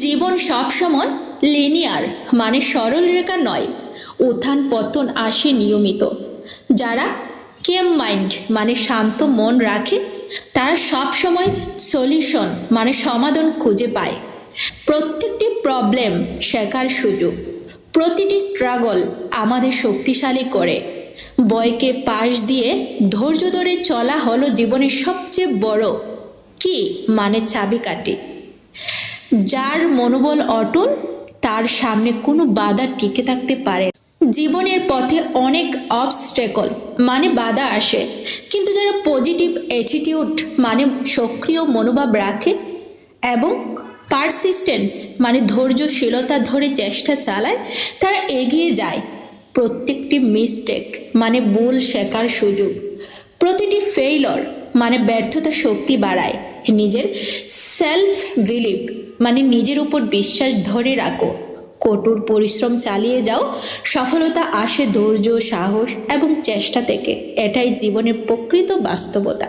জীবন সবসময় লিনিয়ার মানে সরল রেখা নয়, উত্থান পতন আসে নিয়মিত। যারা কেম মাইন্ড মানে শান্ত মন রাখে তারা সবসময় সলিউশন মানে সমাধান খুঁজে পায়। প্রত্যেকটি প্রবলেম শেখার সুযোগ, প্রতিটি স্ট্রাগল আমাদের শক্তিশালী করে। বয়কে পাশ দিয়ে ধৈর্য ধরে চলা হলো জীবনের সবচেয়ে বড় কি মানে চাবিকাঠি। যার মনোবল অটল তার সামনে কোনো বাধা টিকে থাকতে পারে না। জীবনের পথে অনেক অবস্ট্যাকল মানে বাধা আসে, কিন্তু যারা পজিটিভ অ্যাটিটিউড মানে সক্রিয় মনোভাব রাখে এবং পারসিস্টেন্স মানে ধৈর্যশীলতা ধরে চেষ্টা চালায় তারা এগিয়ে যায়। প্রত্যেকটি মিস্টেক মানে ভুল শেখার সুযোগ, প্রতিটি ফেইলর মানে ব্যর্থতা শক্তি বাড়ায়। নিজের সেলফ বিলিভ মানে নিজের উপর বিশ্বাস ধরে রাখো, কঠোর পরিশ্রম চালিয়ে যাও, সফলতা আসে ধৈর্য সাহস এবং চেষ্টা থেকে। এটাই জীবনের প্রকৃত বাস্তবতা।